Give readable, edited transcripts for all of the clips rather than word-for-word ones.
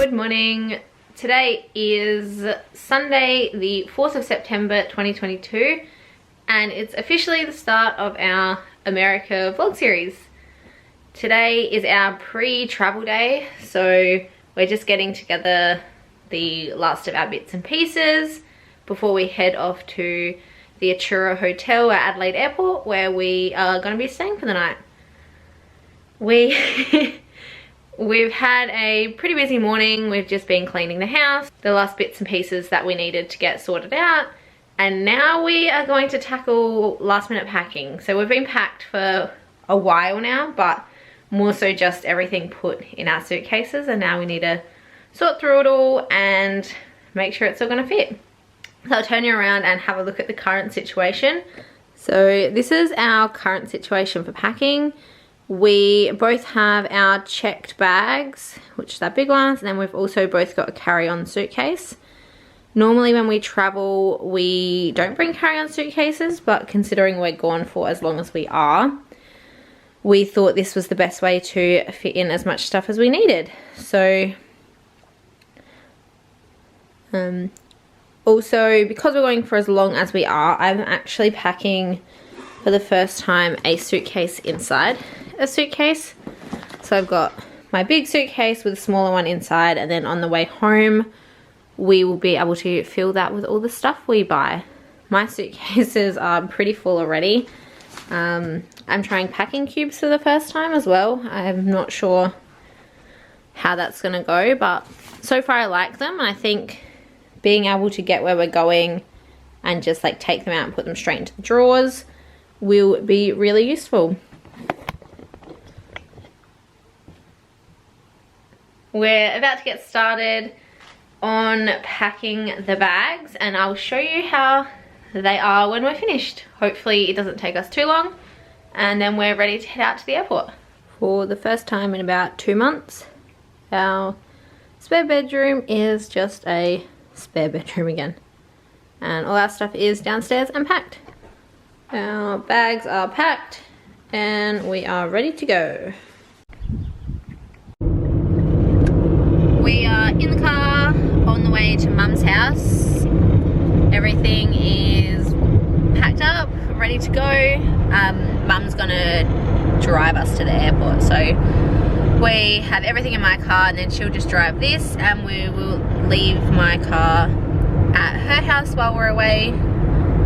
Good morning. Today is Sunday the 4th of September 2022 and it's officially the start of our America vlog series. Today is our pre-travel day, so we're just getting together the last of our bits and pieces before we head off to the Atura Hotel at Adelaide Airport, where we are going to be staying for the night. We've had a pretty busy morning. We've just been cleaning the house, the last bits and pieces that we needed to get sorted out, and now we are going to tackle last minute packing. So we've been packed for a while now, but more so just everything put in our suitcases, and now we need to sort through it all and make sure it's all going to fit. So I'll turn you around and have a look at the current situation. So this is our current situation for packing. We both have our checked bags, which are big ones, and then we've also both got a carry-on suitcase. Normally when we travel, we don't bring carry-on suitcases, but considering we're gone for as long as we are, we thought this was the best way to fit in as much stuff as we needed. So, also, because we're going for as long as we are, I'm actually packing for the first time a suitcase inside a suitcase. So I've got my big suitcase with a smaller one inside, and then on the way home we will be able to fill that with all the stuff we buy. My suitcases are pretty full already. I'm trying packing cubes for the first time as well. I'm not sure how that's gonna go, but so far I like them, and I think being able to get where we're going and just like take them out and put them straight into the drawers will be really useful. We're about to get started on packing the bags, and I'll show you how they are when we're finished. Hopefully it doesn't take us too long, and then we're ready to head out to the airport. For the first time in about 2 months, our spare bedroom is just a spare bedroom again, and all our stuff is downstairs and packed. Our bags are packed and we are ready to go. We are in the car on the way to Mum's house. Everything is packed up, ready to go. Mum's gonna drive us to the airport, so we have everything in my car, and then she'll just drive this, and we will leave my car at her house while we're away.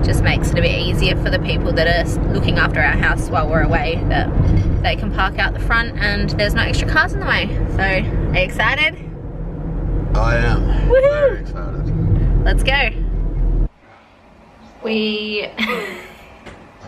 Just makes it a bit easier for the people that are looking after our house while we're away, that they can park out the front and there's no extra cars in the way. So, are you excited? I am. Woohoo! Very excited. Let's go.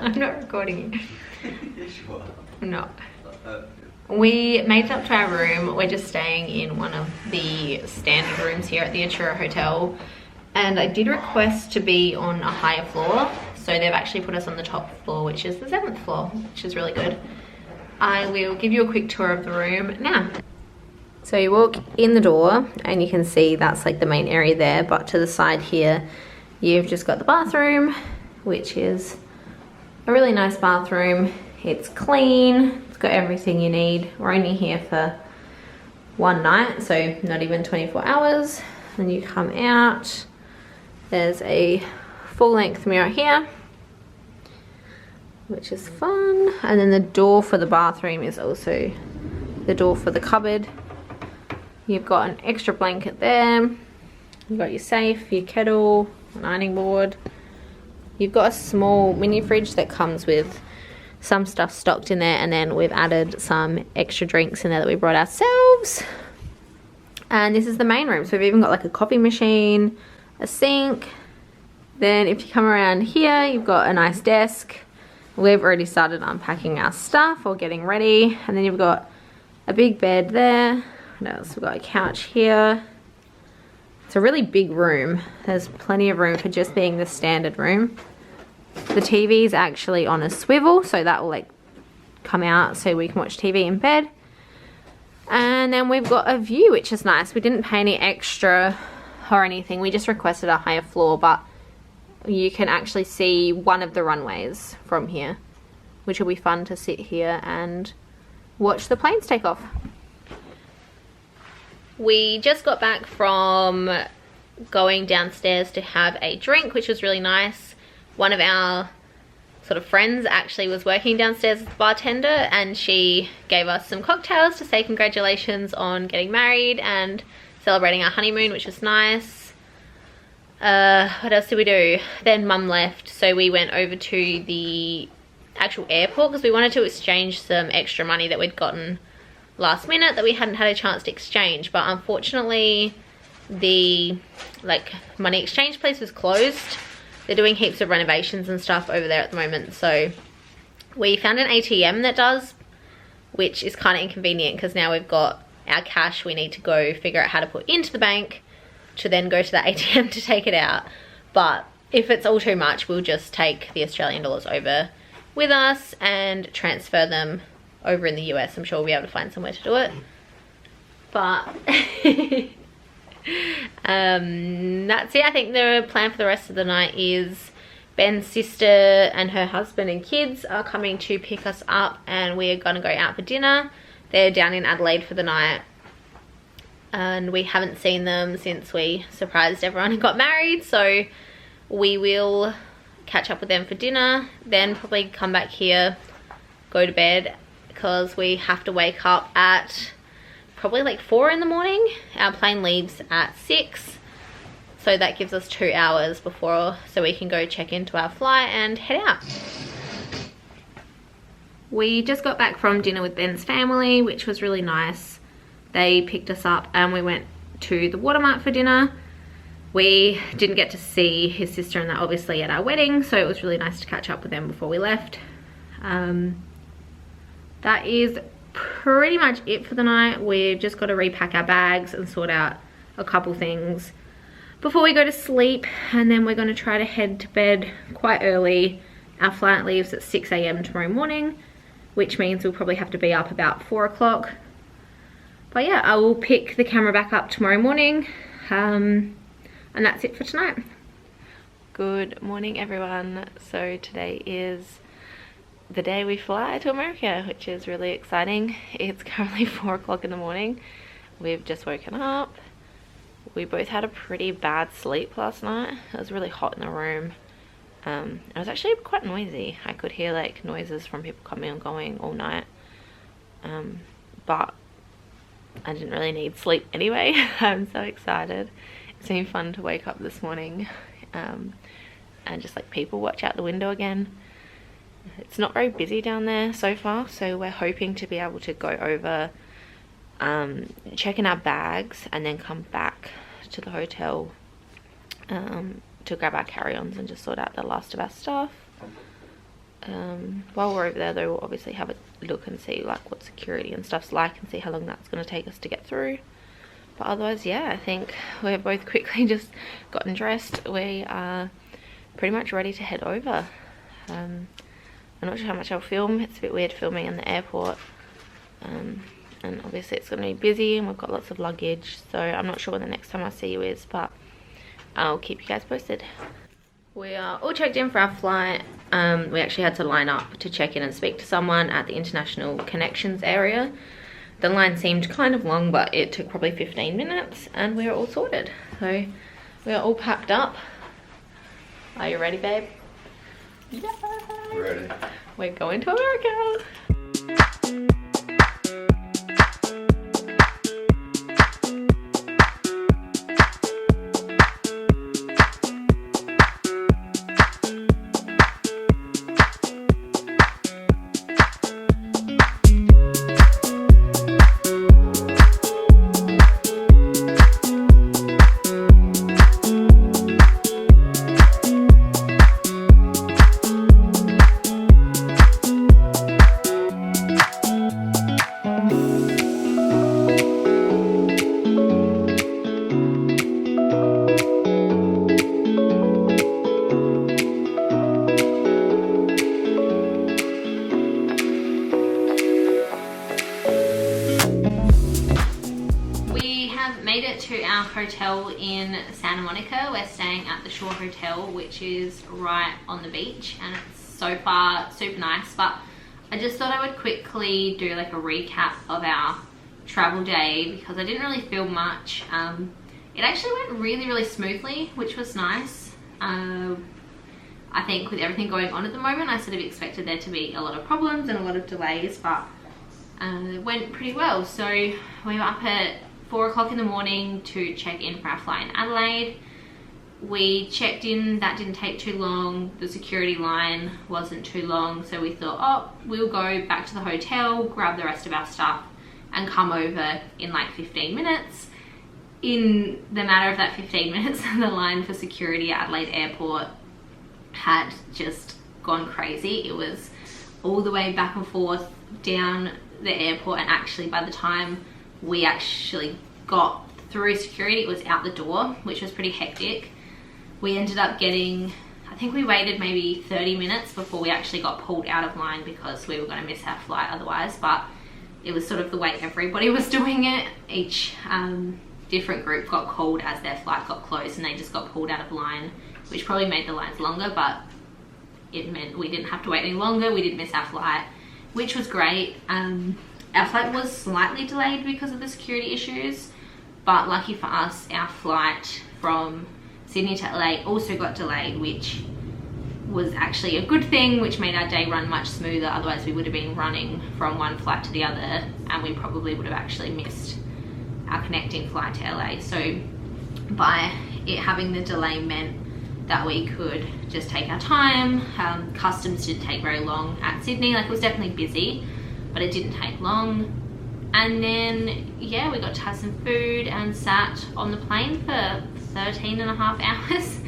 I'm not recording you. Yes, you are. I'm not. We made it up to our room. We're just staying in one of the standard rooms here at the Atura Hotel. And I did request to be on a higher floor. So they've actually put us on the top floor, which is the 7th floor, which is really good. I will give you a quick tour of the room now. So you walk in the door and you can see that's like the main area there, but to the side here, you've just got the bathroom, which is a really nice bathroom. It's clean, it's got everything you need. We're only here for one night, so not even 24 hours. When you come out, there's a full-length mirror here, which is fun. And then the door for the bathroom is also the door for the cupboard. You've got an extra blanket there. You've got your safe, your kettle, an ironing board. You've got a small mini fridge that comes with some stuff stocked in there, and then we've added some extra drinks in there that we brought ourselves. And this is the main room, so we've even got like a coffee machine, a sink. Then if you come around here, you've got a nice desk. We've already started unpacking our stuff or getting ready. And then you've got a big bed there. What else? We've got a couch here. It's a really big room. There's plenty of room for just being the standard room. The TV is actually on a swivel, so that will like come out so we can watch TV in bed. And then we've got a view, which is nice. We didn't pay any extra or anything. We just requested a higher floor, but you can actually see one of the runways from here, which will be fun to sit here and watch the planes take off. We just got back from going downstairs to have a drink, which was really nice. One of our sort of friends actually was working downstairs as a bartender, and she gave us some cocktails to say congratulations on getting married and celebrating our honeymoon, which was nice. What else did we do? Then Mum left, so we went over to the actual airport because we wanted to exchange some extra money that we'd gotten last minute that we hadn't had a chance to exchange, but unfortunately the money exchange place was closed. They're doing heaps of renovations and stuff over there at the moment, so we found an ATM that does, which is kind of inconvenient because now we've got our cash we need to go figure out how to put into the bank to then go to the ATM to take it out. But if it's all too much, we'll just take the Australian dollars over with us and transfer them over in the US. I'm sure we'll be able to find somewhere to do it. But that's it. I think the plan for the rest of the night is Ben's sister and her husband and kids are coming to pick us up, and we are going to go out for dinner. They're down in Adelaide for the night, and we haven't seen them since we surprised everyone and got married, so we will catch up with them for dinner, then probably come back here, go to bed, because we have to wake up at probably like 4 in the morning. Our plane leaves at 6, so that gives us 2 hours before, so we can go check into our flight and head out. We just got back from dinner with Ben's family, which was really nice. They picked us up and we went to the Watermark for dinner. We didn't get to see his sister and that obviously at our wedding, so it was really nice to catch up with them before we left. That is pretty much it for the night. We've just got to repack our bags and sort out a couple things before we go to sleep, and then we're going to try to head to bed quite early. Our flight leaves at 6 AM tomorrow morning, which means we'll probably have to be up about 4 o'clock. But yeah, I will pick the camera back up tomorrow morning, and that's it for tonight. Good morning everyone. So today is the day we fly to America, which is really exciting. It's currently 4 o'clock in the morning. We've just woken up. We both had a pretty bad sleep last night. It was really hot in the room. It was actually quite noisy. I could hear like noises from people coming and going all night. But I didn't really need sleep anyway. I'm so excited. It's been fun to wake up this morning and just like people watch out the window again. It's not very busy down there so far, so we're hoping to be able to go over, check in our bags, and then come back to the hotel to grab our carry-ons and just sort out the last of our stuff. While we're over there though, we'll obviously have a look and see like what security and stuff's like and see how long that's going to take us to get through. But otherwise, yeah, I think we're both quickly just gotten dressed. We are pretty much ready to head over. I'm not sure how much I'll film. It's a bit weird filming in the airport, and obviously it's going to be busy and we've got lots of luggage, so I'm not sure when the next time I see you is, but I'll keep you guys posted. We are all checked in for our flight. We actually had to line up to check in and speak to someone at the international connections area. The line seemed kind of long, but it took probably 15 minutes and we are all sorted. So we are all packed up. Are you ready, babe? Yeah. Ready. We're going to America. To our hotel in Santa Monica. We're staying at the Shore Hotel, which is right on the beach, and it's so far super nice. But I just thought I would quickly do like a recap of our travel day because I didn't really feel much. It actually went really smoothly, which was nice. I think with everything going on at the moment, I sort of expected there to be a lot of problems and a lot of delays, but it went pretty well. So we were up at 4 o'clock in the morning to check in for our flight in Adelaide. We checked in, that didn't take too long. The security line wasn't too long, so we thought, oh, we'll go back to the hotel, grab the rest of our stuff and come over in like 15 minutes. In the matter of that 15 minutes, the line for security at Adelaide Airport had just gone crazy. It was all the way back and forth down the airport, and actually by the time we actually got through security, it was out the door, which was pretty hectic. We ended up getting, I think we waited maybe 30 minutes before we actually got pulled out of line because we were going to miss our flight otherwise, but it was sort of the way everybody was doing it. Each different group got called as their flight got closed and they just got pulled out of line, which probably made the lines longer, but it meant we didn't have to wait any longer. We didn't miss our flight, which was great. Our flight was slightly delayed because of the security issues, but lucky for us, our flight from Sydney to LA also got delayed, which was actually a good thing, which made our day run much smoother. Otherwise we would have been running from one flight to the other and we probably would have actually missed our connecting flight to LA. So by it having the delay meant that we could just take our time. Customs didn't take very long at Sydney. Like, it was definitely busy, but it didn't take long. And then, yeah, we got to have some food and sat on the plane for 13 and a half hours.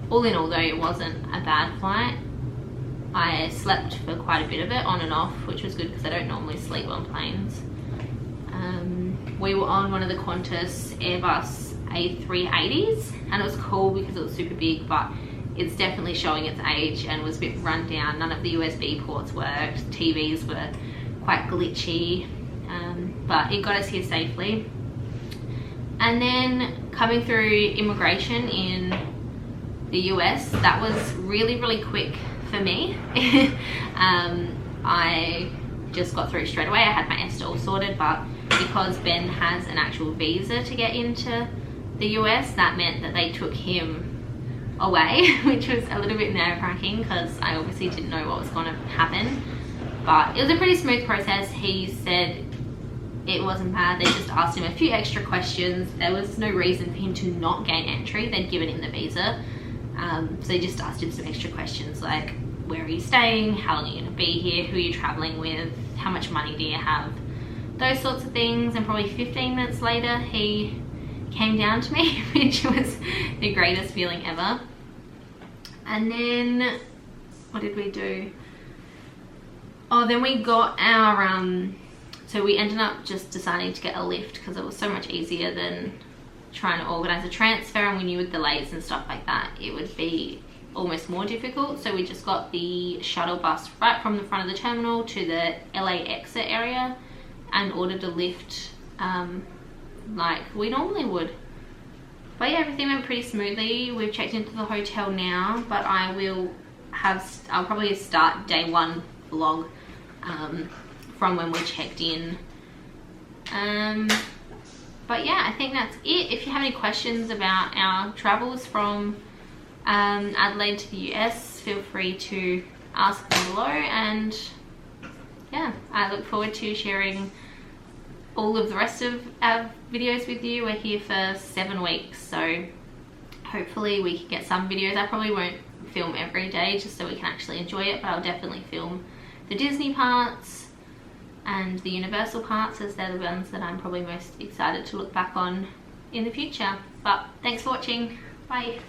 All in all though, it wasn't a bad flight. I slept for quite a bit of it, on and off, which was good because I don't normally sleep on planes. We were on one of the Qantas Airbus A380s, and it was cool because it was super big, but it's definitely showing its age and was a bit run down. None of the USB ports worked, TVs were quite glitchy, but it got us here safely. And then coming through immigration in the US, that was really quick for me. I just got through straight away. I had my ESTA all sorted, but because Ben has an actual visa to get into the US, that meant that they took him away, which was a little bit nerve-wracking because I obviously didn't know what was going to happen. But it was a pretty smooth process. He said it wasn't bad. They just asked him a few extra questions. There was no reason for him to not gain entry. They'd given him the visa. So they just asked him some extra questions like, where are you staying? How long are you going to be here? Who are you traveling with? How much money do you have? Those sorts of things. And probably 15 minutes later, he came down to me, which was the greatest feeling ever. And then, what did we do? Oh, then we got our, so we ended up just deciding to get a lift because it was so much easier than trying to organize a transfer, and we knew with delays and stuff like that, it would be almost more difficult. So we just got the shuttle bus right from the front of the terminal to the LA exit area and ordered a lift like we normally would. But yeah, everything went pretty smoothly. We've checked into the hotel now, but I'll probably start day one vlog from when we checked in. But yeah, I think that's it. If you have any questions about our travels from Adelaide to the US, feel free to ask them below, and yeah, I look forward to sharing all of the rest of our videos with you. We're here for 7 weeks, so hopefully we can get some videos. I probably won't film every day just so we can actually enjoy it, but I'll definitely film the Disney parts and the Universal parts, as they're the ones that I'm probably most excited to look back on in the future. But thanks for watching. Bye.